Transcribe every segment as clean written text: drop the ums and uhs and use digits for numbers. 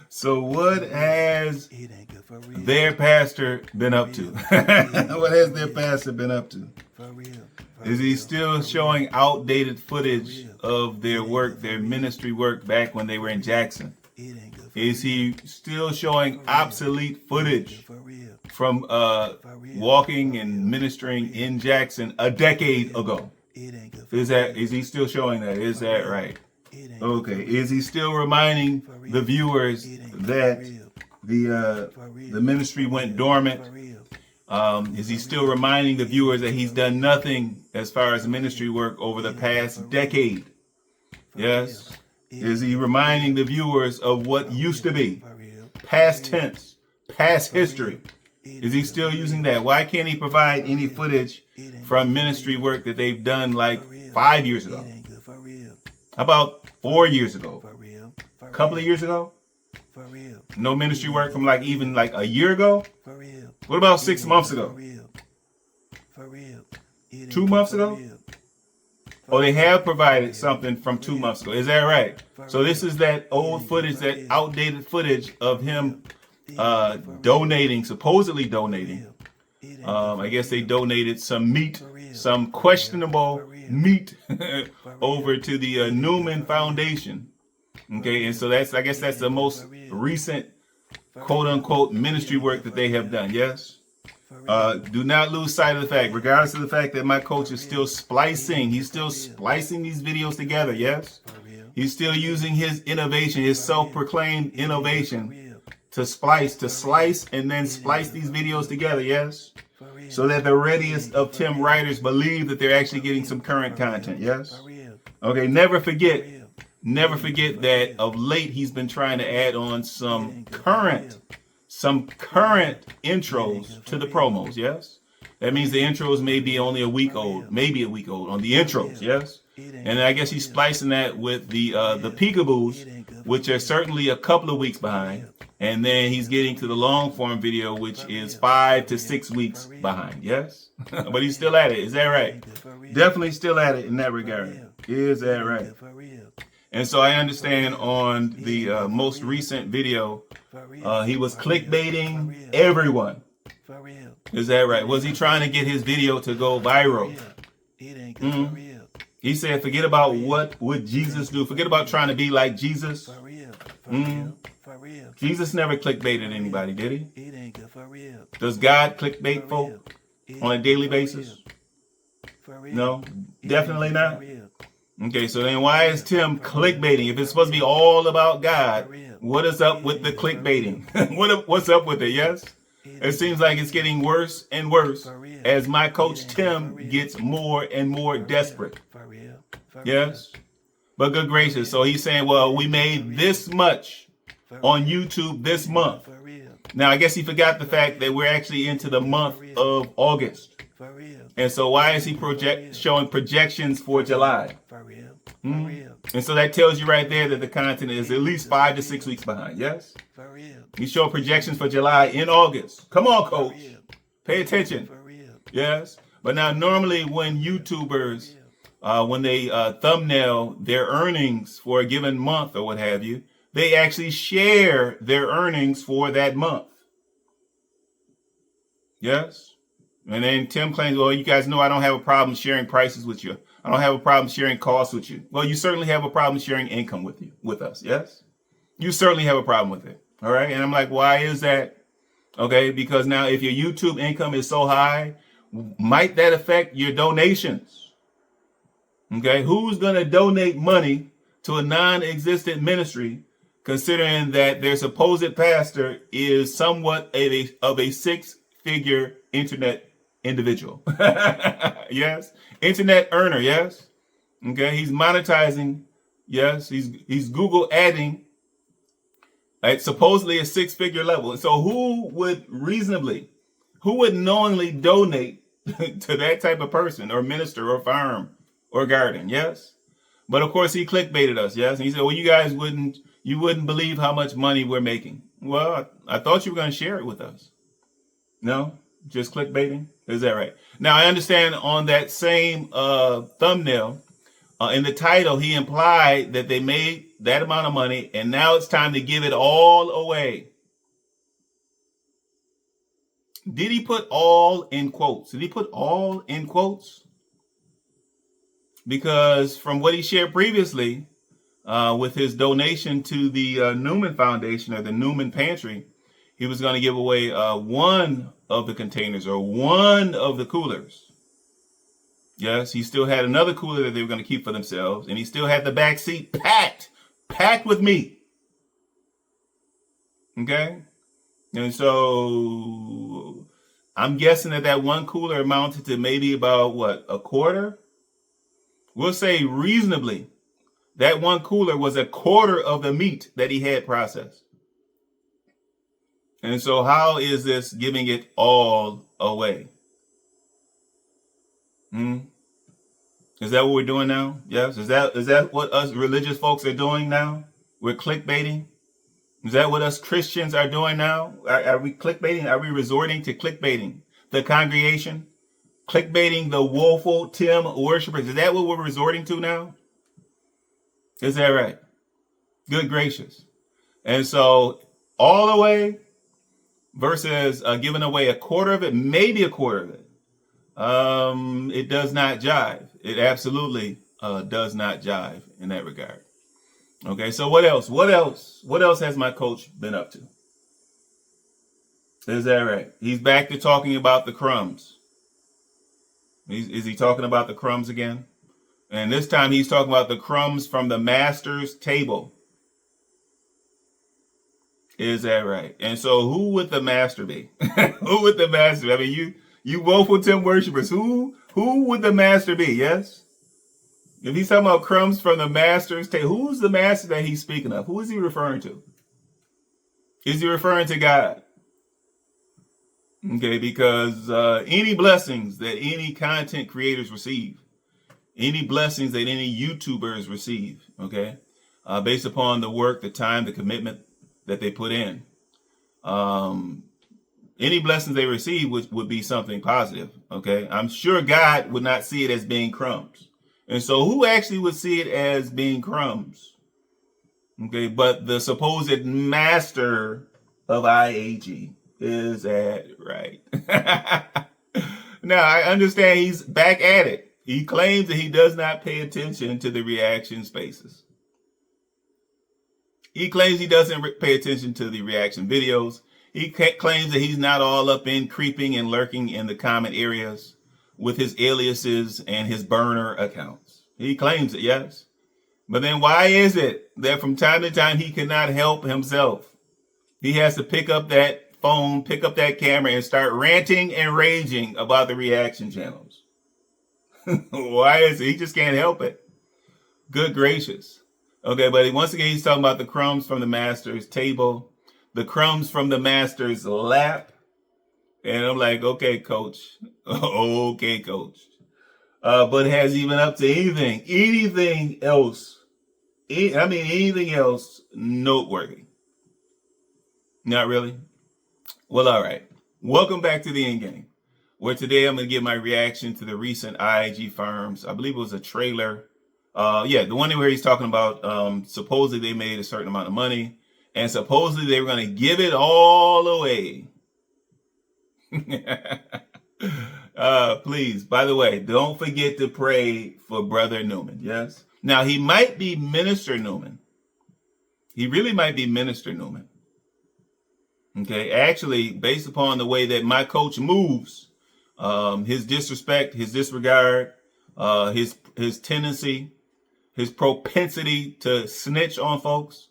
So what has their pastor been up to? What has their pastor been up to? Is he still showing outdated footage of their work, their ministry work back when they were in Jackson? Is he still showing obsolete footage from walking and ministering in Jackson a decade ago? Is he still showing that? Is that right? Okay. Is he still reminding the viewers that the ministry went dormant? Is he still reminding the viewers that he's done nothing as far as ministry work over the past decade? Yes. Is he reminding the viewers of what used to be? Past tense, past history. Is he still using that? Why can't he provide any footage from ministry work that they've done like 5 years ago? How about 4 years ago? A couple of years ago? No ministry work from even a year ago? What about 6 months ago? 2 months ago? Oh, they have provided something from 2 months ago. Is that right? So this is that old footage, that outdated footage of him donating, supposedly donating. I guess they donated some meat, some questionable meat over to the Newman Foundation. Okay, and so I guess that's the most recent quote unquote ministry work that they have done. Yes. Do not lose sight of the fact, regardless of the fact that my coach is still splicing. He's still splicing these videos together. Yes. He's still using his innovation, his self-proclaimed innovation to slice and then splice these videos together. Yes. So that the readiest of Tim writers believe that they're actually getting some current content. Yes. Okay. Never forget that of late he's been trying to add on some current intros to the promos. Yes. That means the intros may be only a week old on the intros. Yes. And I guess he's splicing that with the peekaboos, which are certainly a couple of weeks behind. And then he's getting to the long form video, which is 5 to 6 weeks behind. Yes. But he's still at it. Is that right? Definitely still at it in that regard. Is that right? And so I understand on the most recent video, he was clickbaiting everyone. Is that right? Was he trying to get his video to go viral? He said, forget about what would Jesus do. Forget about trying to be like Jesus. Jesus never clickbaited anybody, did he? Does God clickbait folk on a daily basis? No, definitely not. Okay, so then why is Tim clickbaiting? If it's supposed to be all about God, what is up with the clickbaiting? What's up with it, yes? It seems like it's getting worse and worse as my coach Tim gets more and more desperate. Yes? But good gracious, so he's saying, well, we made this much on YouTube this month. Now, I guess he forgot the fact that we're actually into the month of August. And so why is he showing projections for July? And so that tells you right there that the content is at least 5 to 6 weeks behind. Yes? He's showing projections for July in August. Come on, coach. Pay attention. Yes? But now normally when YouTubers, when they thumbnail their earnings for a given month or what have you, they actually share their earnings for that month. Yes? And then Tim claims, well, you guys know I don't have a problem sharing prices with you. I don't have a problem sharing costs with you. Well, you certainly have a problem sharing income with us. Yes? You certainly have a problem with it. All right. And I'm like, why is that? Okay. Because now if your YouTube income is so high, might that affect your donations? Okay. Who's going to donate money to a non-existent ministry, considering that their supposed pastor is somewhat of a six-figure internet individual? Yes. Internet earner. Yes. Okay. He's monetizing. Yes. He's Google adding at supposedly a six-figure level. And so who would knowingly donate to that type of person or minister or farm or garden? Yes. But of course he clickbaited us. Yes. And he said, well, you wouldn't believe how much money we're making. Well, I thought you were going to share it with us. No, just clickbaiting. Is that right? Now, I understand on that same thumbnail, in the title, he implied that they made that amount of money, and now it's time to give it all away. Did he put all in quotes? Did he put all in quotes? Because from what he shared previously, with his donation to the Newman Foundation or the Newman Pantry, he was going to give away one of the containers or one of the coolers. Yes, he still had another cooler that they were going to keep for themselves, and he still had the back seat packed with meat. Okay? And so I'm guessing that one cooler amounted to maybe about, what, a quarter? We'll say reasonably, that one cooler was a quarter of the meat that he had processed. And so how is this giving it all away? Is that what we're doing now? Yes. Is that what us religious folks are doing now? We're clickbaiting. Is that what us Christians are doing now? Are we clickbaiting? Are we resorting to clickbaiting the congregation? Clickbaiting the woeful Tim worshipers? Is that what we're resorting to now? Is that right? Good gracious. And so all the way versus giving away a quarter of it, maybe a quarter of it. It does not jive. It absolutely does not jive in that regard. Okay, so what else? What else has my coach been up to? Is that right? He's back to talking about the crumbs. Is he talking about the crumbs again? And this time he's talking about the crumbs from the master's table. Is that right? And so who would the master be? Who would the master be? I mean, you woeful Tim worshipers, who would the master be? Yes? If he's talking about crumbs from the master's table, who's the master that he's speaking of? Who is he referring to? Is he referring to God? Okay, because any blessings that any content creators receive, any blessings that any YouTubers receive, okay, based upon the work, the time, the commitment that they put in, any blessings they receive would be something positive, okay? I'm sure God would not see it as being crumbs. And so who actually would see it as being crumbs? Okay, but the supposed master of IAG. Is that right? Now, I understand he's back at it. He claims that he does not pay attention to the reaction spaces. He claims he doesn't pay attention to the reaction videos. He claims that he's not all up in creeping and lurking in the comment areas with his aliases and his burner accounts. He claims it, yes. But then why is it that from time to time he cannot help himself? He has to pick up that phone, pick up that camera, and start ranting and raging about the reaction channels. Why is it? He just can't help it. Good gracious. Okay, but once again, he's talking about the crumbs from the master's table, the crumbs from the master's lap. And I'm like, okay, coach. Okay, coach. But has he been up to anything else? Anything else noteworthy? Not really. Well, all right. Welcome back to the Endgame, where today I'm going to give my reaction to the recent IAG Farms. I believe it was a trailer. The one where he's talking about supposedly they made a certain amount of money and supposedly they were going to give it all away. Please, by the way, don't forget to pray for Brother Newman. Yes. Now, he might be Minister Newman. He really might be Minister Newman. Okay, actually, based upon the way that my coach moves, his disrespect, his disregard, his tendency, his propensity to snitch on folks,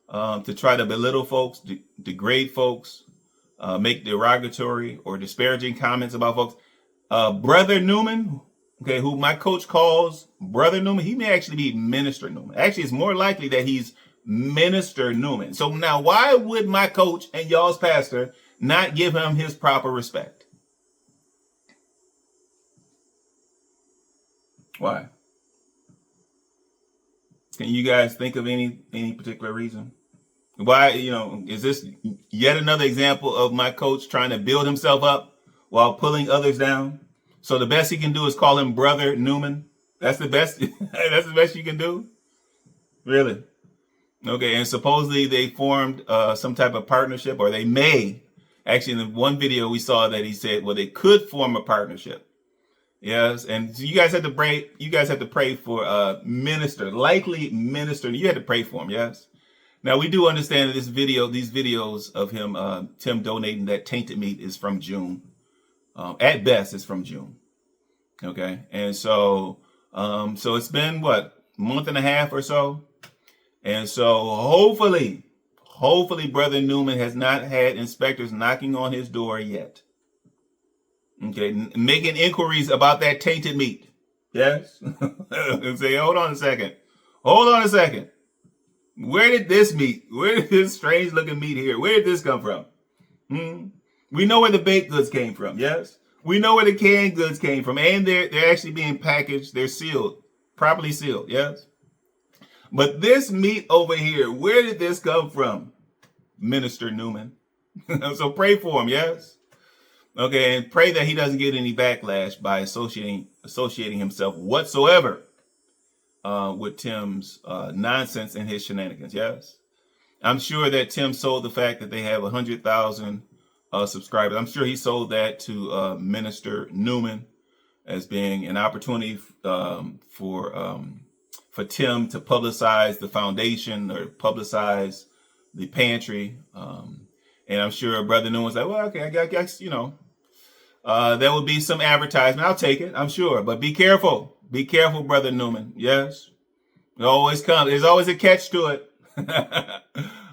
to try to belittle folks, degrade folks, make derogatory or disparaging comments about folks. Brother Newman, okay, who my coach calls Brother Newman, he may actually be Minister Newman. Actually, it's more likely that he's Minister Newman. So now why would my coach and y'all's pastor not give him his proper respect? Why? Can you guys think of any particular reason? Why, is this yet another example of my coach trying to build himself up while pulling others down? So the best he can do is call him Brother Newman. That's the best. That's the best you can do? Really? Okay, and supposedly they formed some type of partnership, or they may. Actually, in the one video we saw that he said, well, they could form a partnership. Yes, and so you guys have to pray. You guys have to pray for minister, likely minister. You had to pray for him. Yes. Now we do understand that these videos of him, Tim donating that tainted meat is from June. At best, it's from June. Okay, and so it's been what, month and a half or so, and so hopefully, Brother Newman has not had inspectors knocking on his door yet. Okay, making inquiries about that tainted meat. Yes, and say, hold on a second. Where did this strange looking meat here? Where did this come from? We know where the baked goods came from. Yes, we know where the canned goods came from, and they're actually being packaged. They're sealed, properly sealed. Yes, but this meat over here, where did this come from, Minister Newman? So pray for him. Yes. Okay, and pray that he doesn't get any backlash by associating himself whatsoever with Tim's nonsense and his shenanigans. Yes, I'm sure that Tim sold the fact that they have 100,000 subscribers. I'm sure he sold that to Minister Newman as being an opportunity for Tim to publicize the foundation or publicize the pantry. And I'm sure Brother Newman's like, well, okay, I guess, there will be some advertisement. I'll take it, I'm sure. But be careful. Be careful, Brother Newman. Yes. It always comes. There's always a catch to it.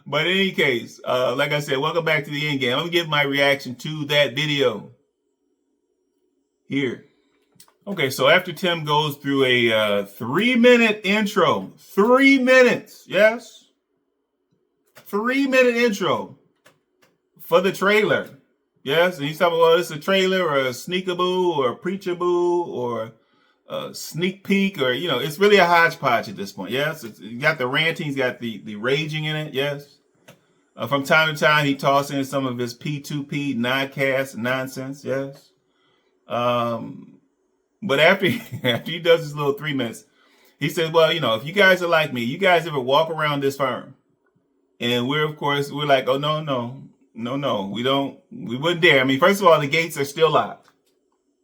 But in any case, like I said, welcome back to the end game. I'm going to give my reaction to that video here. Okay, so after Tim goes through a 3-minute intro, 3 minutes, yes? 3-minute intro for the trailer. Yes, and he's talking about, well, it's a trailer or a sneakaboo or a preachaboo or a sneak peek, or, it's really a hodgepodge at this point. Yes, you got the ranting, he's got the raging in it. Yes, from time to time he tosses in some of his P2P nodcast nonsense. Yes, but after he does his little 3 minutes, he says, well, if you guys are like me, you guys ever walk around this farm, and we're like, oh no, we wouldn't dare. I mean, first of all, the gates are still locked.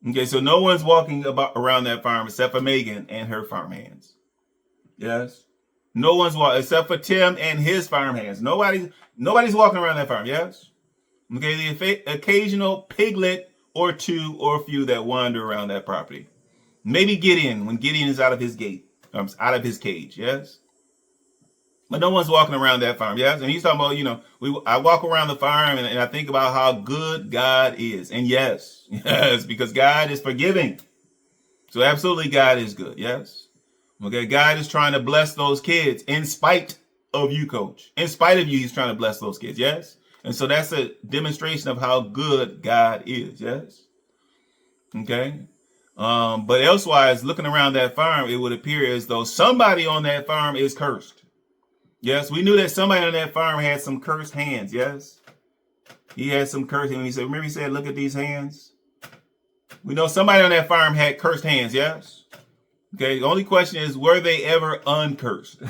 Okay, so no one's walking around that farm except for Megan and her farm hands. Yes, no one's walking except for Tim and his farm hands. Nobody's walking around that farm. Yes, okay, the occasional piglet or two or a few that wander around that property. Maybe Gideon, when Gideon is out of his out of his cage. Yes. But no one's walking around that farm, yes? And he's talking about, I walk around the farm and I think about how good God is. And yes, because God is forgiving. So absolutely God is good, yes? Okay, God is trying to bless those kids in spite of you, Coach. In spite of you, he's trying to bless those kids, yes? And so that's a demonstration of how good God is, yes? Okay? But elsewise, looking around that farm, it would appear as though somebody on that farm is cursed. Yes, we knew that somebody on that farm had some cursed hands. Yes, he had some cursed hands. Remember he said, look at these hands. We know somebody on that farm had cursed hands. Yes. Okay. The only question is, were they ever uncursed?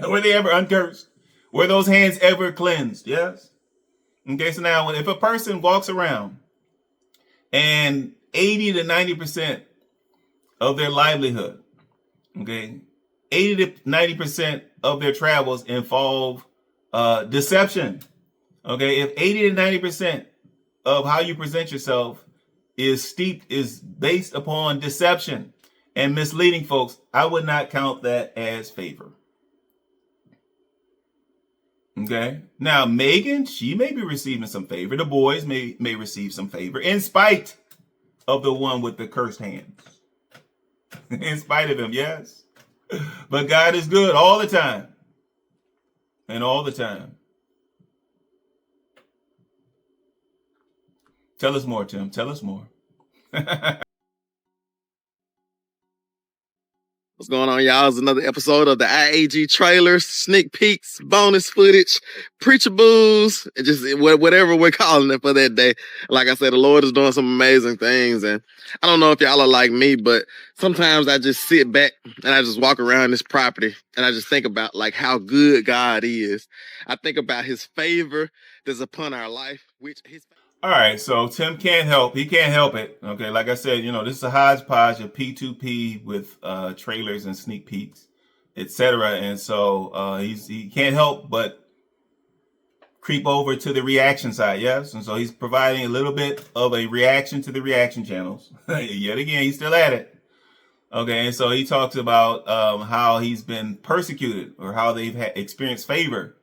Were they ever uncursed? Were those hands ever cleansed? Yes. Okay. So now if a person walks around and 80 to 90% of their livelihood, okay, 80 to 90% of their travels involve deception. Okay, if 80 to 90% of how you present yourself is based upon deception and misleading folks, I would not count that as favor. Okay, now Megan, she may be receiving some favor. The boys may receive some favor in spite of the one with the cursed hands. In spite of him, yes. But God is good all the time. And all the time. Tell us more, Tim. Tell us more. What's going on, y'all? It's another episode of the IAG trailers, sneak peeks, bonus footage, preachables, and just whatever we're calling it for that day. Like I said, the Lord is doing some amazing things. And I don't know if y'all are like me, but sometimes I just sit back and I just walk around this property and I just think about like how good God is. I think about his favor that's upon our life, which his All right, so Tim can't help. He can't help it. Okay, like I said, this is a hodgepodge of P2P with trailers and sneak peeks, etc. And so he can't help but creep over to the reaction side, yes? And so he's providing a little bit of a reaction to the reaction channels. Yet again, he's still at it. Okay, and so he talks about how he's been persecuted or how they've experienced favor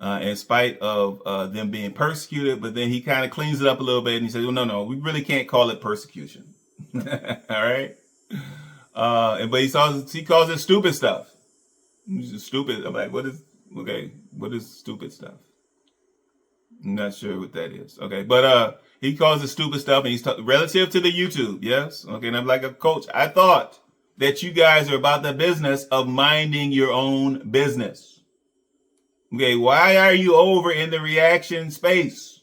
in spite of them being persecuted. But then he kind of cleans it up a little bit and he says, well, no, we really can't call it persecution. All right? But he calls it stupid stuff. It's just stupid. I'm like, what is stupid stuff? I'm not sure what that is. Okay, but he calls it stupid stuff, and he's relative to the YouTube, yes? Okay, and I'm like, a coach, I thought that you guys are about the business of minding your own business. Okay, why are you over in the reaction space?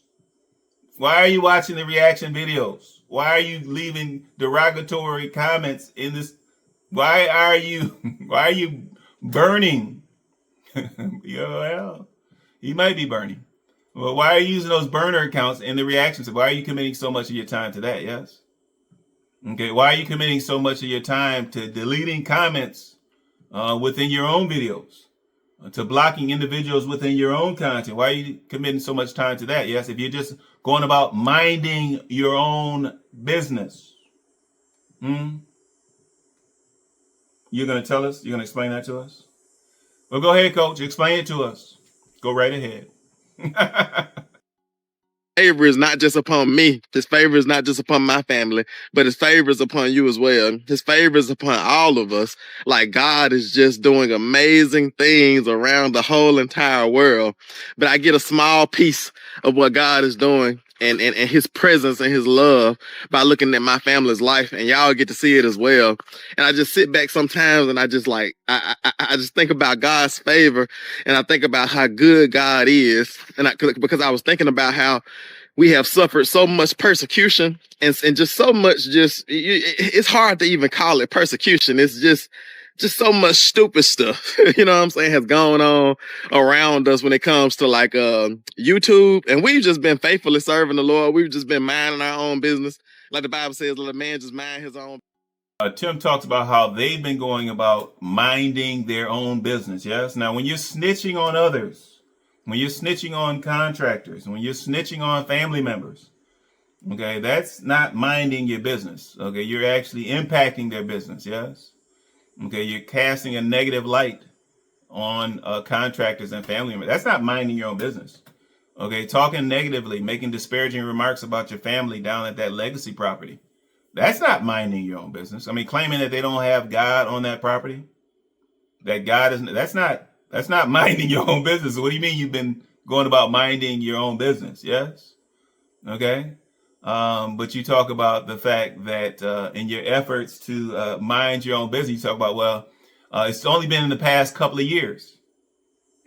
Why are you watching the reaction videos? Why are you leaving derogatory comments in this? Why are you burning? Well, he might be burning. Well, why are you using those burner accounts in the reactions? Why are you committing so much of your time to that? Yes. Okay. Why are you committing so much of your time to deleting comments within your own videos, to blocking individuals within your own content? Why are you committing so much time to that? Yes. If you're just going about minding your own business, you're going to tell us? You're going to explain that to us? Well, go ahead, coach. Explain it to us. Go right ahead. favor is not just upon me. His favor is not just upon my family, but his favor is upon you as well. His favor is upon all of us. Like God is just doing amazing things around the whole entire world. But I get a small piece of what God is doing and his presence and his love by looking at my family's life, and y'all get to see it as well. And I just sit back sometimes and I just like I just think about God's favor, and I think about how good God is, and because I was thinking about how we have suffered so much persecution and just so much it's hard to even call it persecution. It's just so much stupid stuff, you know what I'm saying, has gone on around us when it comes to like YouTube. And we've just been faithfully serving the Lord. We've just been minding our own business. Like the Bible says, let a man just mind his own. Tim talks about how they've been going about minding their own business. Yes. Now, when you're snitching on others, when you're snitching on contractors, when you're snitching on family members, okay, that's not minding your business. Okay, you're actually impacting their business. Yes. Okay, you're casting a negative light on contractors and family members. That's not minding your own business. Okay, talking negatively, making disparaging remarks about your family down at that legacy property. That's not minding your own business. I mean, claiming that they don't have God on that property, that God isn't, that's not minding your own business. What do you mean you've been going about minding your own business? Yes. Okay. But you talk about the fact that in your efforts to mind your own business, you talk about, well, it's only been in the past couple of years.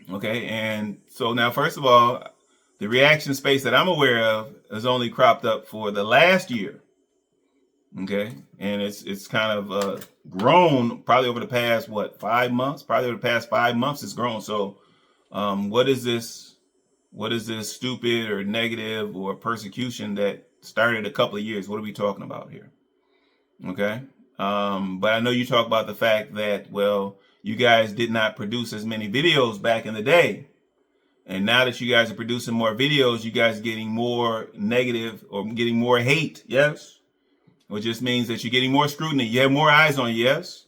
Okay. And so now, first of all, the reaction space that I'm aware of has only cropped up for the last year. Okay. And it's kind of grown probably over the past, 5 months? Probably over the past 5 months it's grown. So what is this stupid or negative or persecution that started a couple of years? What are we talking about here? Okay. But I know you talk about the fact that, well, you guys did not produce as many videos back in the day. And now that you guys are producing more videos, you guys are getting more negative or getting more hate. Yes. Which just means that you're getting more scrutiny. You have more eyes on you. Yes.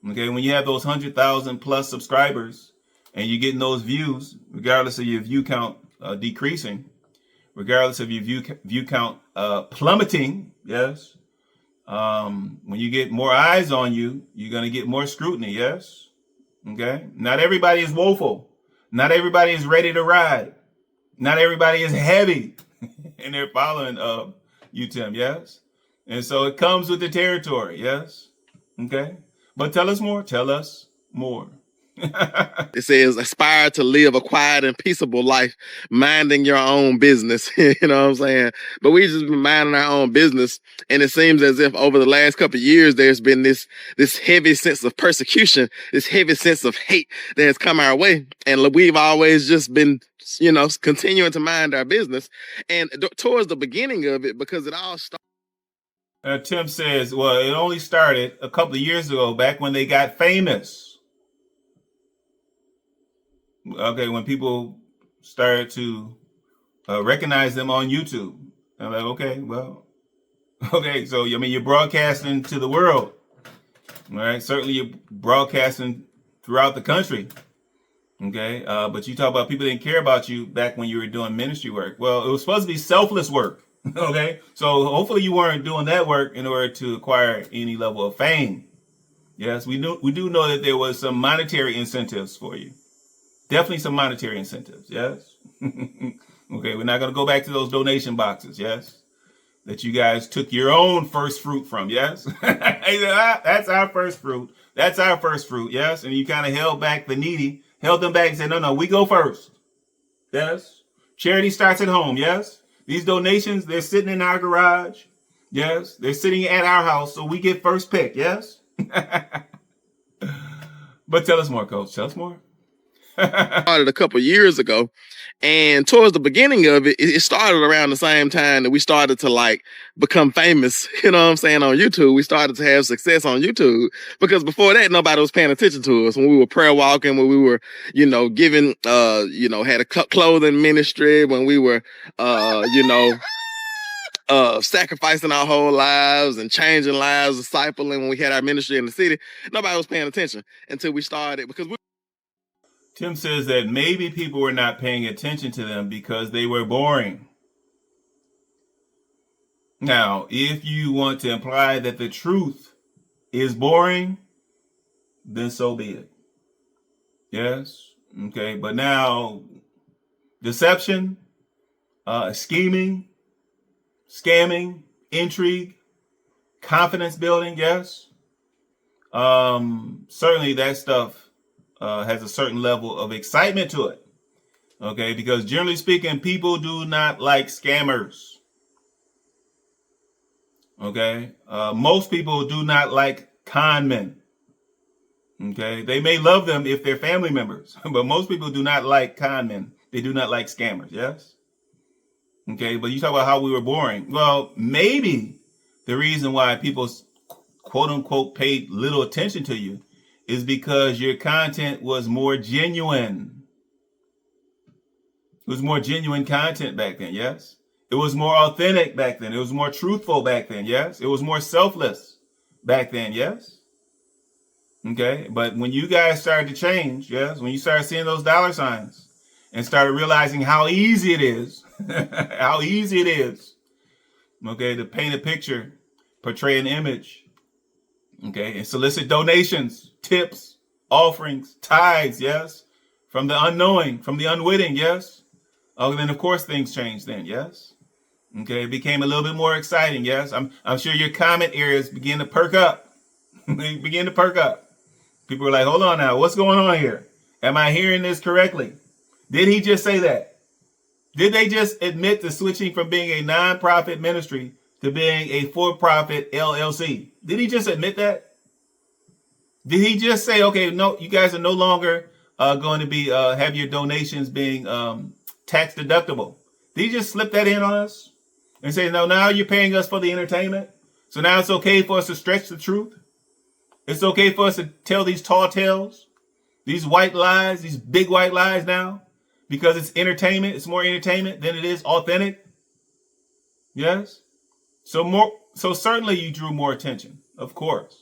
Okay. When you have those 100,000 plus subscribers and you're getting those views, regardless of your view count decreasing, regardless of your view count plummeting. Yes. When you get more eyes on you, you're going to get more scrutiny. Yes. Okay. Not everybody is woeful. Not everybody is ready to ride. Not everybody is heavy and they're following you, Tim. Yes. And so it comes with the territory. Yes. Okay. But tell us more. Tell us more. It says, aspire to live a quiet and peaceable life, minding your own business. You know what I'm saying? But we just been minding our own business. And it seems as if over the last couple of years, there's been this heavy sense of persecution, this heavy sense of hate that has come our way. And we've always just been, continuing to mind our business. And towards the beginning of it, because it all started. Tim says, well, it only started a couple of years ago, back when they got famous. Okay, when people started to recognize them on YouTube. I'm like, okay, well, okay, so you're broadcasting to the world, all right? Certainly, you're broadcasting throughout the country, okay? But you talk about people didn't care about you back when you were doing ministry work. Well, it was supposed to be selfless work, okay? So hopefully, you weren't doing that work in order to acquire any level of fame. Yes, we do know that there was some monetary incentives for you. Definitely some monetary incentives, yes? Okay, we're not going to go back to those donation boxes, yes? That you guys took your own first fruit from, yes? That's our first fruit. That's our first fruit, yes? And you kind of held back the needy, held them back and said, no, we go first, yes? Charity starts at home, yes? These donations, they're sitting in our garage, yes? They're sitting at our house, so we get first pick, yes? But tell us more, Coach. Tell us more. Started a couple years ago, and towards the beginning of it, it started around the same time that we started to become famous, you know what I'm saying, on YouTube. We started to have success on YouTube, because before that, nobody was paying attention to us. When we were prayer walking, when we were, giving, had a clothing ministry, when we were, sacrificing our whole lives and changing lives, discipling, when we had our ministry in the city, nobody was paying attention until we started, because Tim says that maybe people were not paying attention to them because they were boring. Now, if you want to imply that the truth is boring, then so be it. Yes? Okay, but now, deception, scheming, scamming, intrigue, confidence building, yes? Certainly that stuff has a certain level of excitement to it. Okay, because generally speaking, people do not like scammers. Okay, most people do not like con men. Okay, they may love them if they're family members, but most people do not like con men. They do not like scammers, yes? Okay, but you talk about how we were boring. Well, maybe the reason why people, quote unquote, paid little attention to you is because your content was more genuine. It was more genuine content back then, yes? It was more authentic back then. It was more truthful back then, yes? It was more selfless back then, yes? Okay, but when you guys started to change, yes, when you started seeing those dollar signs and started realizing how easy it is, okay, to paint a picture, portray an image, okay, and solicit donations, tips, offerings, tithes, yes, from the unknowing, from the unwitting, yes. Oh, then of course things changed then, yes. Okay, it became a little bit more exciting, yes. I'm sure your comment areas begin to perk up. They begin to perk up. People are like, hold on now, what's going on here? Am I hearing this correctly? Did he just say that? Did they just admit to switching from being a nonprofit ministry to being a for-profit LLC? Did he just admit that? Did he just say, okay, no, you guys are no longer going to be have your donations being tax deductible? Did he just slip that in on us and say, no, now you're paying us for the entertainment, so now it's okay for us to stretch the truth? It's okay for us to tell these tall tales, these white lies, these big white lies now, because it's entertainment. It's more entertainment than it is authentic. Yes. So certainly you drew more attention, of course.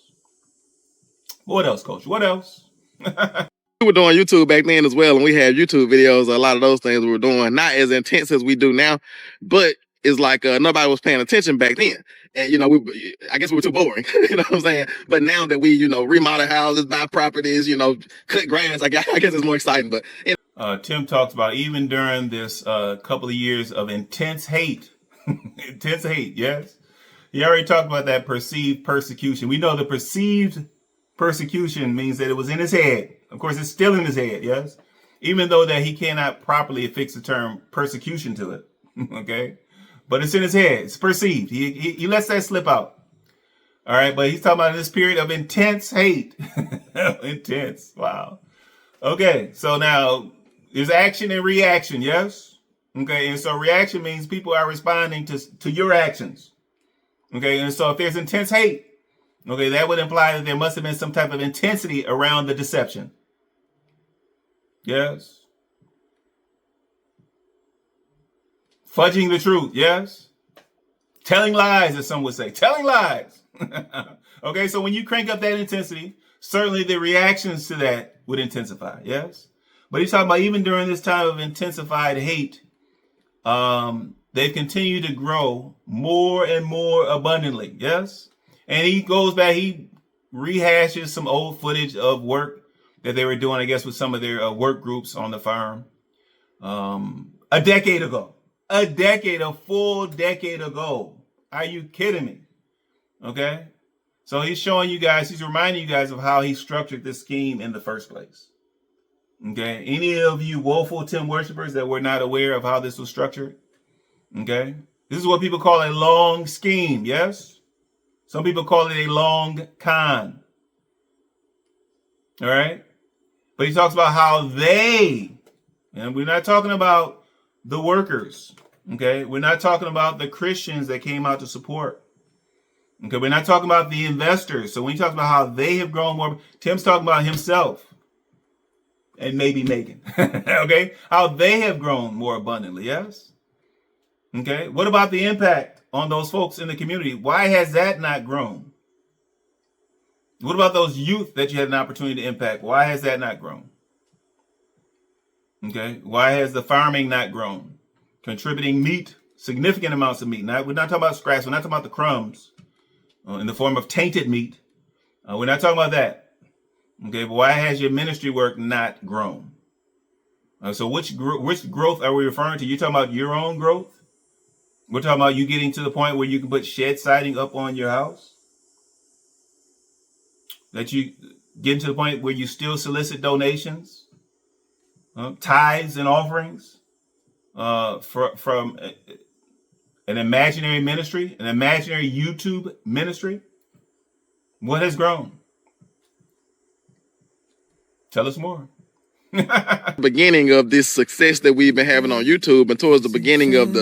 What else, Coach? What else? We were doing YouTube back then as well, and we had YouTube videos. A lot of those things we were doing, not as intense as we do now, but it's like nobody was paying attention back then. And, I guess we were too boring, you know what I'm saying? But now that we, remodel houses, buy properties, cut grass, I guess it's more exciting. But Tim talks about even during this couple of years of intense hate, yes? He already talked about that perceived persecution. We know the perceived persecution means that it was in his head. Of course, it's still in his head, yes? Even though that he cannot properly affix the term persecution to it, okay? But it's in his head. It's perceived. He lets that slip out. All right, but he's talking about this period of intense hate. Intense, wow. Okay, so now there's action and reaction, yes? Okay, and so reaction means people are responding to your actions. Okay, and so if there's intense hate, okay, that would imply that there must have been some type of intensity around the deception. Yes. Fudging the truth, yes. Telling lies, as some would say. Telling lies. Okay, so when you crank up that intensity, certainly the reactions to that would intensify, yes? But he's talking about even during this time of intensified hate, they've continued to grow more and more abundantly, yes? And he goes back, he rehashes some old footage of work that they were doing, I guess, with some of their work groups on the farm a decade ago. A full decade ago. Are you kidding me? Okay? So he's showing you guys, he's reminding you guys of how he structured this scheme in the first place. Okay? Any of you woeful Tim worshipers that were not aware of how this was structured? Okay? This is what people call a long scheme, yes? Some people call it a long con. All right? But he talks about how they, and we're not talking about the workers, okay? We're not talking about the Christians that came out to support. Okay, we're not talking about the investors. So when he talks about how they have grown more, Tim's talking about himself and maybe Megan, okay? How they have grown more abundantly, yes? Okay, what about the impact on those folks in the community? Why has that not grown? What about those youth that you had an opportunity to impact? Why has that not grown? Okay, why has the farming not grown? Contributing meat, significant amounts of meat. Now, we're not talking about scraps. We're not talking about the crumbs in the form of tainted meat. We're not talking about that. Okay, but why has your ministry work not grown? So which growth are we referring to? You're talking about your own growth? We're talking about you getting to the point where you can put shed siding up on your house? That you get to the point where you still solicit donations, tithes and offerings from an imaginary ministry, an imaginary YouTube ministry? What has grown? Tell us more. Beginning of this success that we've been having on YouTube, and towards the beginning of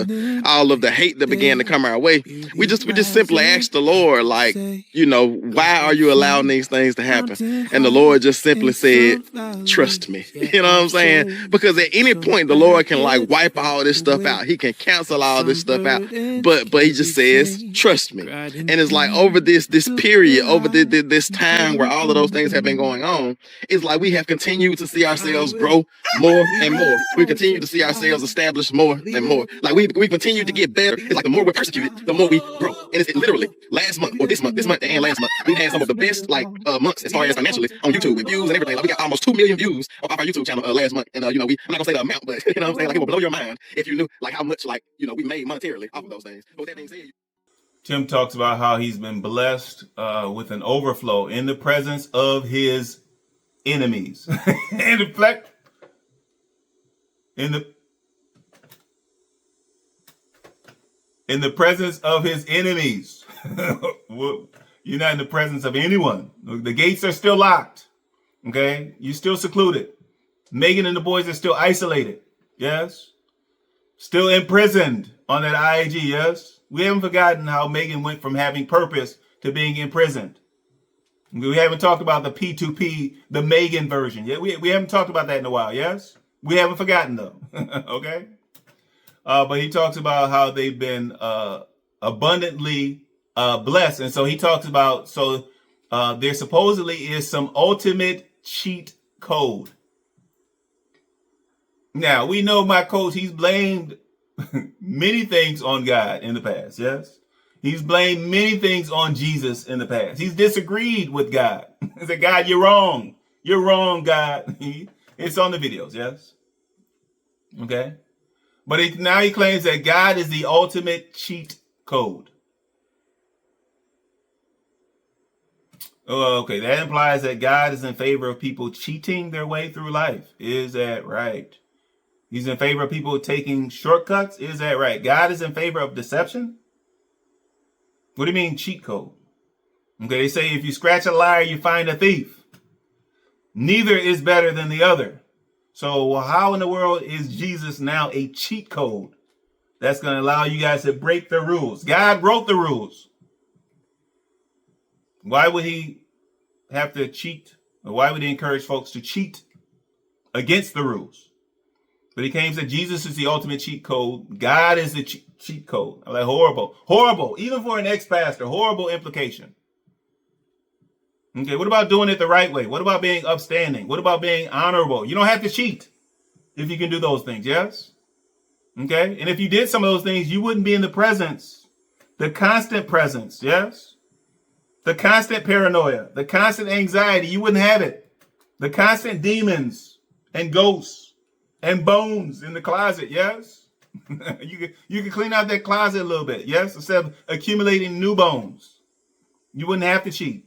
all of the hate that began to come our way, we just simply asked the Lord, like, why are you allowing these things to happen? And the Lord just simply said, trust me. You know what I'm saying? Because at any point the Lord can like wipe all this stuff out. He can cancel all this stuff out. But he just says, trust me. And it's like over this period, over this time where all of those things have been going on, it's like we have continued to see ourselves grow more and more. We continue to see ourselves established more and more. Like we continue to get better. It's like the more we're persecuted, the more we grow. And it's literally last month or this month and last month, we had some of the best months as far as financially on YouTube with views and everything. Like we got almost 2 million views off our YouTube channel last month. And I'm not gonna say the amount, but you know what I'm saying? Like it will blow your mind if you knew like how much we made monetarily off of those things. But with that being said, Tim talks about how he's been blessed with an overflow in the presence of his enemies. In the presence of his enemies. You're not in the presence of anyone. The gates are still locked. Okay? You're still secluded. Megan and the boys are still isolated. Yes? Still imprisoned on that IAG. Yes? We haven't forgotten how Megan went from having purpose to being imprisoned. We haven't talked about the P2P, the Megan version. Yeah, we haven't talked about that in a while, yes? We haven't forgotten though. Okay? But he talks about how they've been abundantly blessed. And so he talks about, there supposedly is some ultimate cheat code. Now, we know my coach, he's blamed many things on God in the past, yes? He's blamed many things on Jesus in the past. He's disagreed with God. He said, God, you're wrong. You're wrong, God. It's on the videos, yes? Okay? But now he claims that God is the ultimate cheat code. Oh, okay, that implies that God is in favor of people cheating their way through life. Is that right? He's in favor of people taking shortcuts. Is that right? God is in favor of deception. What do you mean cheat code? Okay, they say if you scratch a liar, you find a thief. Neither is better than the other. So how in the world is Jesus now a cheat code that's going to allow you guys to break the rules? God wrote the rules. Why would he have to cheat? Or why would he encourage folks to cheat against the rules? But he claims that Jesus is the ultimate cheat code. God is the cheat code. I'm like, horrible. Horrible. Even for an ex-pastor, horrible implication. Okay, what about doing it the right way? What about being upstanding? What about being honorable? You don't have to cheat if you can do those things, yes? Okay, and if you did some of those things, you wouldn't be in the presence. The constant presence, yes? The constant paranoia, the constant anxiety, you wouldn't have it. The constant demons and ghosts and bones in the closet, yes? you can clean out that closet a little bit, yes? Instead of accumulating new bones. You wouldn't have to cheat.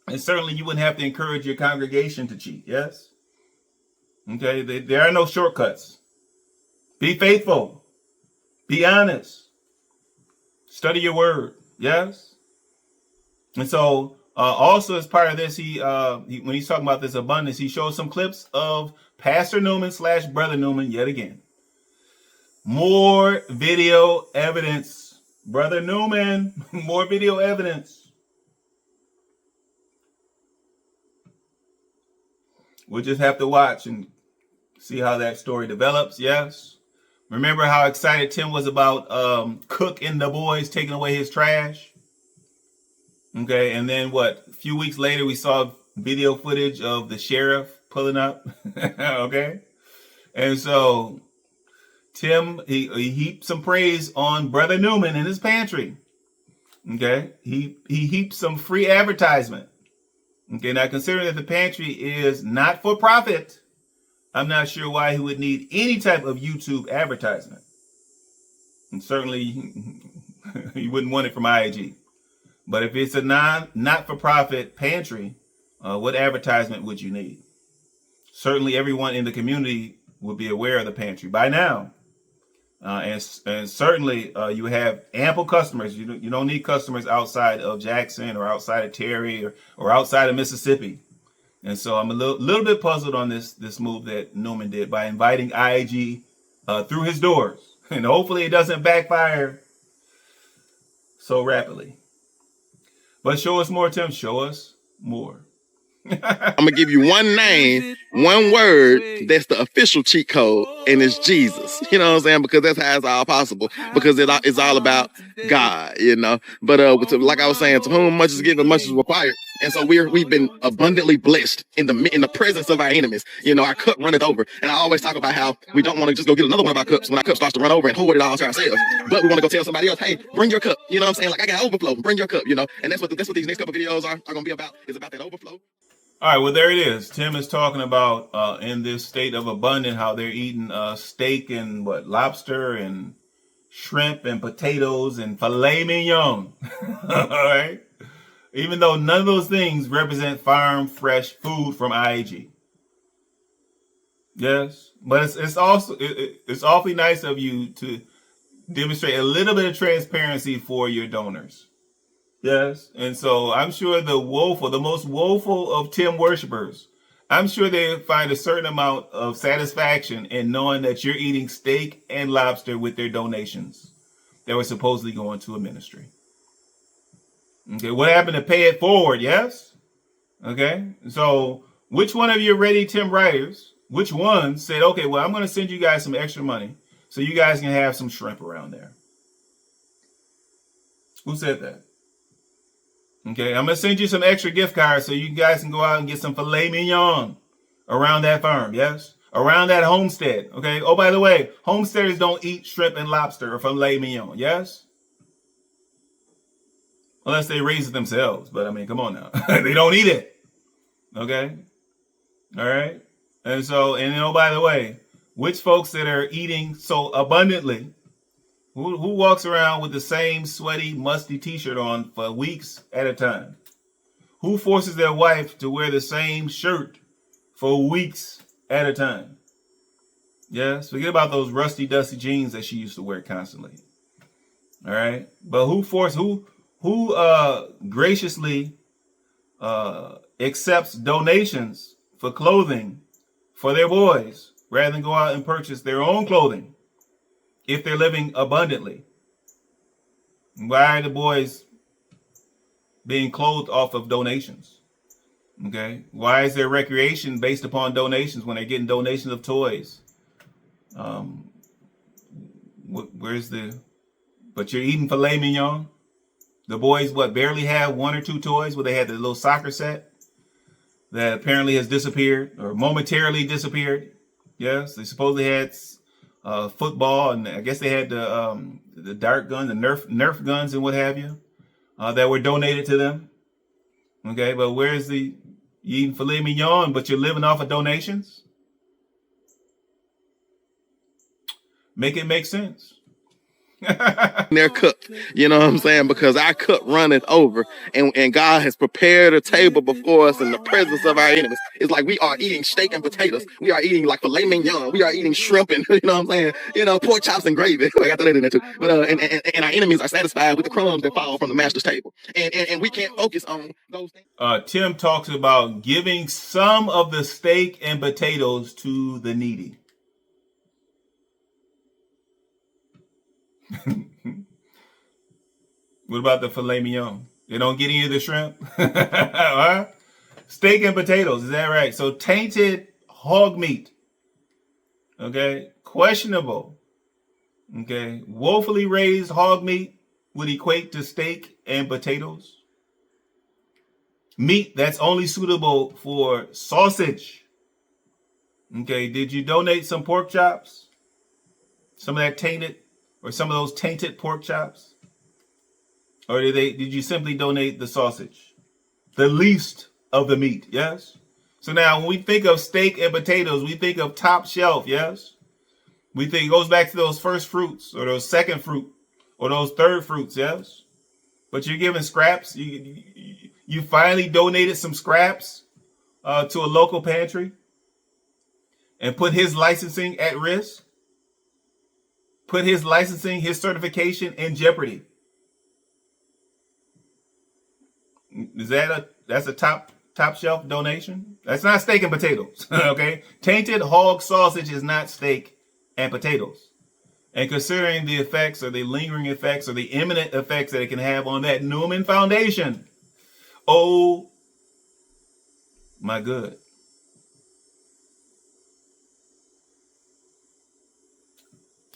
And certainly you wouldn't have to encourage your congregation to cheat, yes? Okay, there are no shortcuts. Be faithful. Be honest. Study your word, yes? And so also as part of this, he when he's talking about this abundance, he shows some clips of Pastor Newman / Brother Newman yet again. More video evidence. Brother Newman, more video evidence. We'll just have to watch and see how that story develops, yes? Remember how excited Tim was about Cook and the boys taking away his trash? Okay, and then what? A few weeks later, we saw video footage of the sheriff pulling up. Okay? And so Tim, he heaped some praise on Brother Newman in his pantry. Okay? He heaped some free advertisement. Okay, now considering that the pantry is not for profit, I'm not sure why he would need any type of YouTube advertisement. And certainly he wouldn't want it from IAG. But if it's a not-for-profit pantry, what advertisement would you need? Certainly everyone in the community would be aware of the pantry by now. And certainly you have ample customers. You don't need customers outside of Jackson or outside of Terry or outside of Mississippi. And so I'm a little bit puzzled on this move that Newman did by inviting IAG through his doors. And hopefully it doesn't backfire so rapidly. But show us more, Tim. Show us more. I'm gonna give you one name, one word that's the official cheat code, and it's Jesus. You know what I'm saying? Because that's how it's all possible. Because it's all about God, you know. But like I was saying, to whom much is given, much is required. And so we've been abundantly blessed in the presence of our enemies. You know, our cup runneth over. And I always talk about how we don't want to just go get another one of our cups when our cup starts to run over and hoard it all to ourselves. But we want to go tell somebody else, hey, bring your cup. You know what I'm saying? Like, I got overflow. Bring your cup. You know, and that's what these next couple videos are going to be about. Is about that overflow. All right, well, there it is. Tim is talking about in this state of abundance how they're eating steak and lobster and shrimp and potatoes and filet mignon. All right, even though none of those things represent farm fresh food from IAG. Yes, but it's also it's awfully nice of you to demonstrate a little bit of transparency for your donors. Yes, and so I'm sure the most woeful of Tim worshipers, I'm sure they find a certain amount of satisfaction in knowing that you're eating steak and lobster with their donations that were supposedly going to a ministry. Okay, what happened to pay it forward? Yes? Okay, so which one of your Ready Tim writers, which one said, okay, well, I'm going to send you guys some extra money so you guys can have some shrimp around there? Who said that? Okay, I'm going to send you some extra gift cards so you guys can go out and get some filet mignon around that farm, yes? Around that homestead, okay? Oh, by the way, homesteaders don't eat shrimp and lobster or filet mignon, yes? Unless they raise it themselves, but I mean, come on now. They don't eat it, okay? All right? And so, and oh, by the way, which folks that are eating so abundantly, who walks around with the same sweaty, musty t-shirt on for weeks at a time? Who forces their wife to wear the same shirt for weeks at a time? Yes, forget about those rusty, dusty jeans that she used to wear constantly. All right, but who graciously accepts donations for clothing for their boys rather than go out and purchase their own clothing if they're living abundantly? Why are the boys being clothed off of donations? Okay, why is there recreation based upon donations when they're getting donations of toys? Where's the? But you're eating filet mignon. The boys barely have one or two toys where they had the little soccer set that apparently has disappeared or momentarily disappeared. Yes, they supposedly had football, and I guess they had the dart gun, the Nerf guns, and what have you, that were donated to them. Okay, but where's the you eating filet mignon, but you're living off of donations? Make it make sense. Their cup, you know what I'm saying? Because our cup runneth over, and God has prepared a table before us in the presence of our enemies. It's like we are eating steak and potatoes. We are eating like filet mignon. We are eating shrimp and you know what I'm saying? You know, pork chops and gravy. I got that in there too. But and our enemies are satisfied with the crumbs that fall from the master's table, and we can't focus on those things. Tim talks about giving some of the steak and potatoes to the needy. What about the filet mignon? They don't get any of the shrimp? Huh? Steak and potatoes, is that right? So tainted hog meat. Okay, questionable. Okay, woefully raised hog meat would equate to steak and potatoes. Meat that's only suitable for sausage. Okay, did you donate some pork chops? Some of that tainted, or some of those tainted pork chops? Or did you simply donate the sausage? The least of the meat, yes? So now when we think of steak and potatoes, we think of top shelf, yes? We think it goes back to those first fruits or those second fruit or those third fruits, yes? But you're giving scraps. You finally donated some scraps to a local pantry and put his licensing at risk. Put his licensing, his certification in jeopardy. That's a top shelf donation? That's not steak and potatoes, okay? Tainted hog sausage is not steak and potatoes. And considering the effects or the lingering effects or the imminent effects that it can have on that Newman Foundation, oh my good.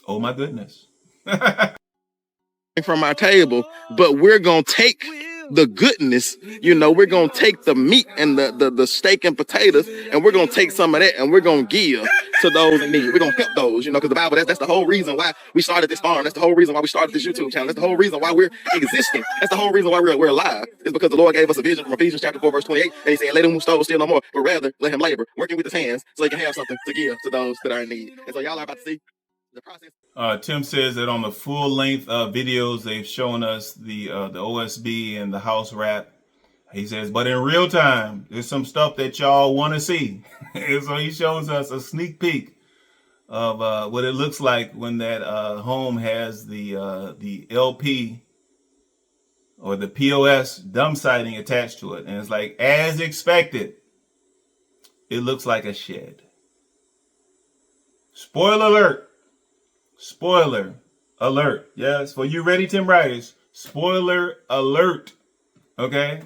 Oh my goodness. From our table, but we're gonna take the goodness, you know, we're gonna take the meat and the steak and potatoes, and we're gonna take some of that and we're gonna give to those in need. We're gonna help those, you know, because the Bible, that's the whole reason why we started this farm. That's the whole reason why we started this YouTube channel. That's the whole reason why we're existing. That's the whole reason why we're alive. It's because the Lord gave us a vision from Ephesians chapter 4 verse 28, and he said, let him who stole steal no more, but rather let him labor, working with his hands so he can have something to give to those that are in need. And so y'all are about to see the process. Tim says that on the full length videos, they've shown us the OSB and the house wrap. He says, but in real time, there's some stuff that y'all want to see. And so he shows us a sneak peek of what it looks like when that home has the LP or the POS dump siding attached to it. And it's like, as expected, it looks like a shed. Spoiler alert. Spoiler alert. Yes, for you ready, Tim Riders. Spoiler alert. Okay?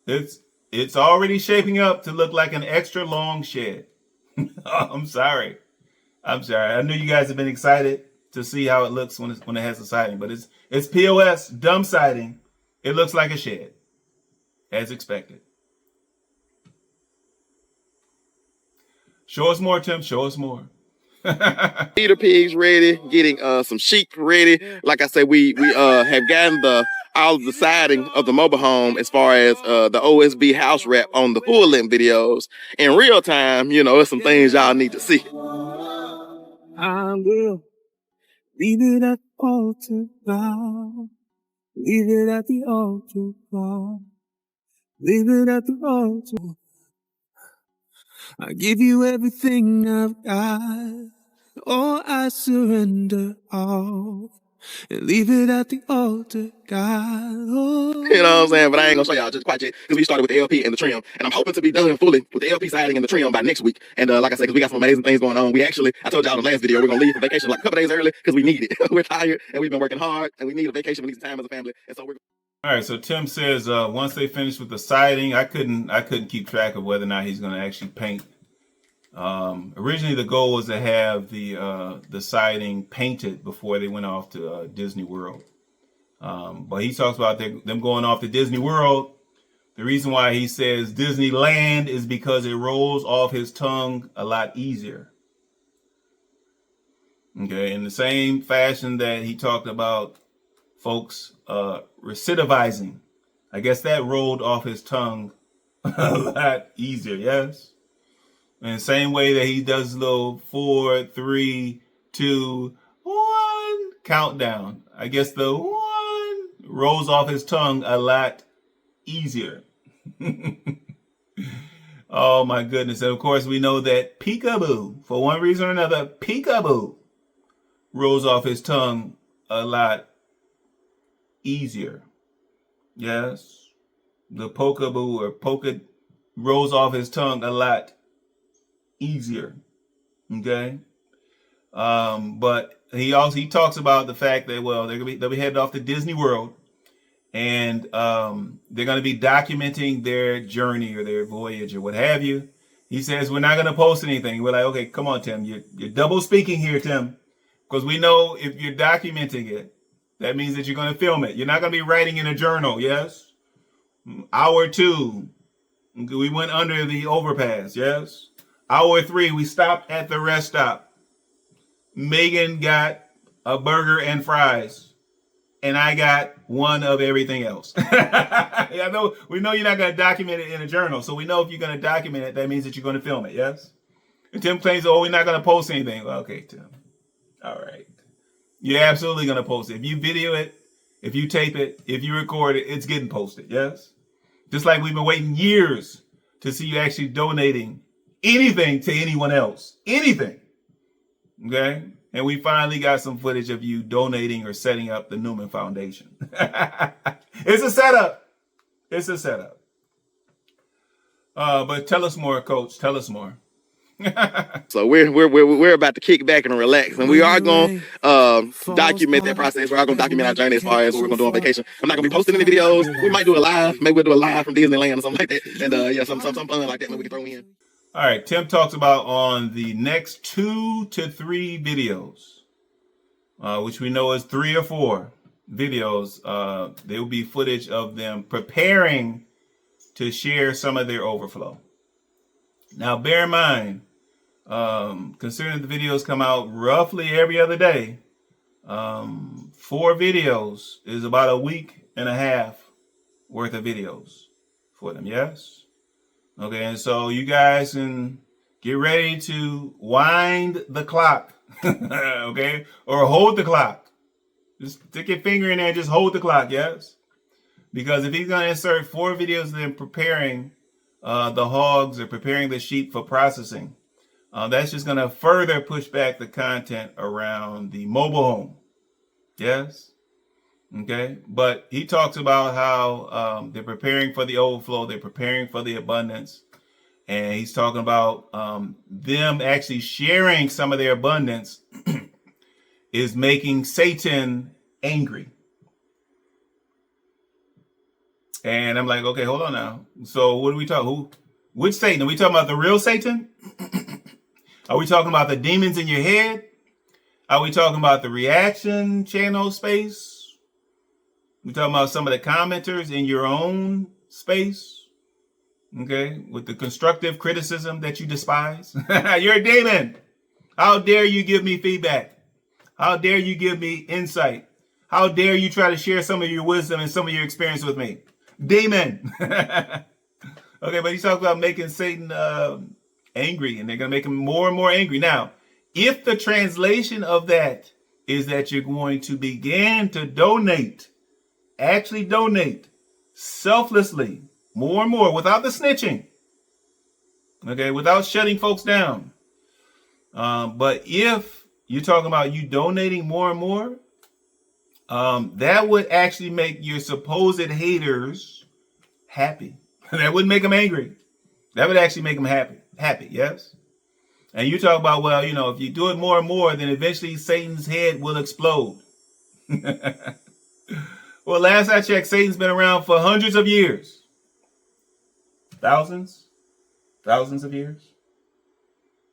It's already shaping up to look like an extra long shed. I'm sorry. I knew you guys have been excited to see how it looks when it has the siding, but it's POS dump siding. It looks like a shed, as expected. Show us more, Tim. Show us more. Feeder pigs ready, getting some sheep ready. Like I said, we have gotten all of the siding of the mobile home as far as the OSB house wrap on the full length videos in real time. You know, there's some things y'all need to see. I will leave it at the altar, God. Leave it at the altar, God. leave it at the altar. I give you everything I've got. Oh, I surrender all and leave it at the altar, God. Oh. You know what I'm saying? But I ain't gonna show y'all just quite yet because we started with the LP and the trim, and I'm hoping to be done fully with the LP siding and the trim by next week. And like I said, because we got some amazing things going on. I told y'all in the last video, we're gonna leave for vacation like a couple days early because we need it. We're tired and we've been working hard, and we need a vacation. We need some time as a family, and so we're. All right, so Tim says once they finish with the siding, I couldn't keep track of whether or not he's going to actually paint. Originally, the goal was to have the siding painted before they went off to Disney World. But he talks about them going off to Disney World. The reason why he says Disneyland is because it rolls off his tongue a lot easier. Okay, in the same fashion that he talked about folks recidivizing. I guess that rolled off his tongue a lot easier, yes? In the same way that he does little 4, 3, 2, 1 countdown. I guess the 1 rolls off his tongue a lot easier. Oh my goodness. And of course we know that peekaboo, for one reason or another, peekaboo rolls off his tongue a lot easier. Yes. The pokaboo or polka rolls off his tongue a lot easier. Okay. But he talks about the fact that, well, they'll be headed off to Disney World, and they're going to be documenting their journey or their voyage or what have you. He says, we're not going to post anything. We're like, okay, come on, Tim. You're double speaking here, Tim. Because we know if you're documenting it, that means that you're going to film it. You're not going to be writing in a journal, yes? Hour 2, we went under the overpass, yes? Hour 3, we stopped at the rest stop. Megan got a burger and fries, and I got one of everything else. We know you're not going to document it in a journal, so we know if you're going to document it, that means that you're going to film it, yes? And Tim claims, oh, we're not going to post anything. Well, okay, Tim. All right. You're absolutely going to post it. If you video it, if you tape it, if you record it, it's getting posted, yes? Just like we've been waiting years to see you actually donating anything to anyone else. Anything. Okay? And we finally got some footage of you donating or setting up the Newman Foundation. It's a setup. It's a setup. But tell us more, Coach. Tell us more. So we're about to kick back and relax, and we are going to document that process. We are going to document our journey as far as what we're going to do on vacation. I'm not going to be posting any videos. We might do a live. Maybe we'll do a live from Disneyland or something like that. And yeah, some fun like that maybe we can throw in. All right, Tim talks about on the next 2 to 3 videos, which we know is 3 or 4 videos. There will be footage of them preparing to share some of their overflow. Now, bear in mind, considering the videos come out roughly every other day, 4 videos is about a week and a half worth of videos for them, yes? Okay, and so you guys can get ready to wind the clock, okay? Or hold the clock. Just stick your finger in there and just hold the clock, yes? Because if he's going to insert 4 videos of them preparing the hogs or preparing the sheep for processing, that's just going to further push back the content around the mobile home. Yes? Okay? But he talks about how they're preparing for the overflow, they're preparing for the abundance, and he's talking about them actually sharing some of their abundance is making Satan angry. And I'm like, okay, hold on now. So what are we talking? Which Satan? Are we talking about the real Satan? Are we talking about the demons in your head? Are we talking about the reaction channel space? We talking about some of the commenters in your own space? Okay, with the constructive criticism that you despise? You're a demon. How dare you give me feedback? How dare you give me insight? How dare you try to share some of your wisdom and some of your experience with me? Demon. Okay, but he talks about making Satan angry, and they're going to make him more and more angry. Now, if the translation of that is that you're going to begin to donate, actually donate selflessly more and more, without the snitching. Okay, without shutting folks down. But if you're talking about you donating more and more, that would actually make your supposed haters happy. That wouldn't make them angry. That would actually make them happy, yes? And you talk about, well, you know, if you do it more and more, then eventually Satan's head will explode. Well, last I checked, Satan's been around for hundreds of years. Thousands of years.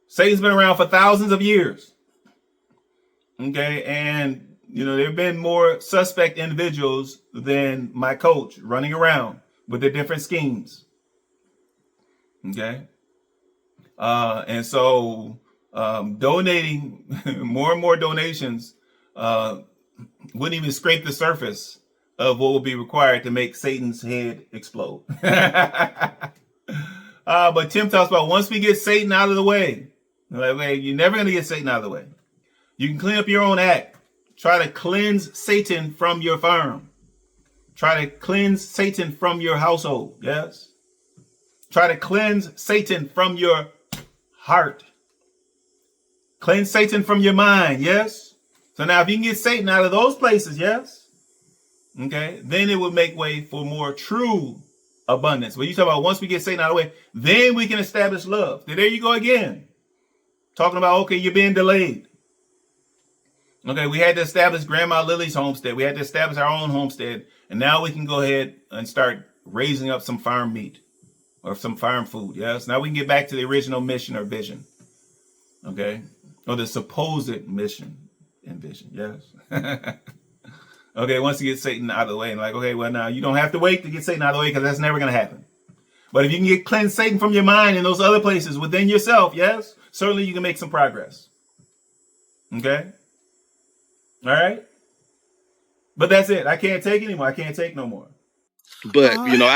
Satan's been around for thousands of years. Okay, and, you know, there have been more suspect individuals than my coach running around with their different schemes. Okay. And so donating more and more donations wouldn't even scrape the surface of what will be required to make Satan's head explode. But Tim talks about once we get Satan out of the way, like, you're never going to get Satan out of the way. You can clean up your own act. Try to cleanse Satan from your firm. Try to cleanse Satan from your household. Yes. Try to cleanse Satan from your heart. Cleanse Satan from your mind. Yes. So now if you can get Satan out of those places, yes. Okay. Then it will make way for more true abundance. When you talk about once we get Satan out of the way, then we can establish love. There you go again. Talking about, okay, you're being delayed. Okay, we had to establish Grandma Lily's homestead. We had to establish our own homestead. And now we can go ahead and start raising up some farm meat or some farm food. Yes. Now we can get back to the original mission or vision. Okay. Or the supposed mission and vision. Yes. Okay. Once you get Satan out of the way, and like, okay, well, now you don't have to wait to get Satan out of the way because that's never going to happen. But if you can cleanse Satan from your mind in those other places within yourself, yes, certainly you can make some progress. Okay. All right. But that's it. I can't take anymore. I can't take no more. But, you know,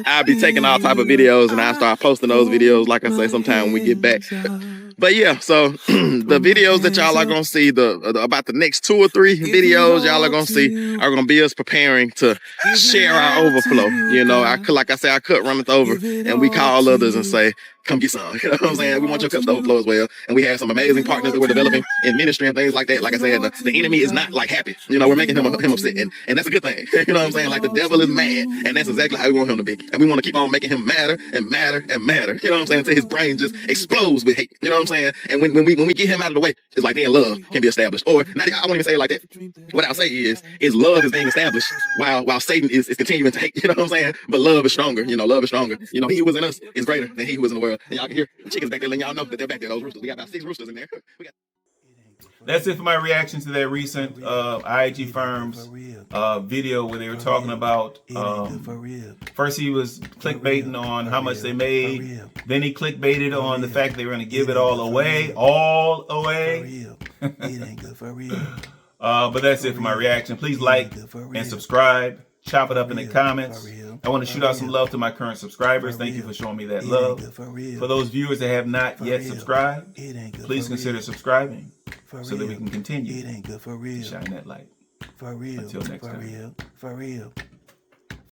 I'll be taking all type of videos and I start posting those videos, like I say, sometime when we get back. But yeah, so the videos that y'all are going to see, about the next 2 or 3 videos y'all are going to see are going to be us preparing to share our overflow. You know, like I say, our cup runneth over and we call others and say, come get some. You know what I'm saying? We want your cups to overflow as well. And we have some amazing partners that we're developing in ministry and things like that. Like I said, the enemy is not like happy. You know, we're making him upset. And that's a good thing. You know what I'm saying? Like the devil is mad. And that's exactly how we want him to be. And we want to keep on making him madder and madder and madder. You know what I'm saying? Until his brain just explodes with hate. You know what I'm saying? And when we get him out of the way, it's like then love can be established. Or not, I won't even say it like that. What I'll say is love is being established while Satan is continuing to hate. You know what I'm saying? But love is stronger. You know, love is stronger. You know, he who was in us is greater than he who was in the world. And y'all can hear the chickens back there letting y'all know that they're back there. Those roosters. We got about 6 roosters in there. That's it for my reaction to that recent IAG Farms video where they were talking about first he was clickbaiting on how much they made, then he clickbaited on the fact they were going to give it all away. But that's it for my reaction. Please like and subscribe. Chop it up in the comments. I want to shoot out some love to my current subscribers. Thank you for showing me that love. For those viewers that have not yet subscribed, please consider subscribing so that we can continue to shine that light. Until next time.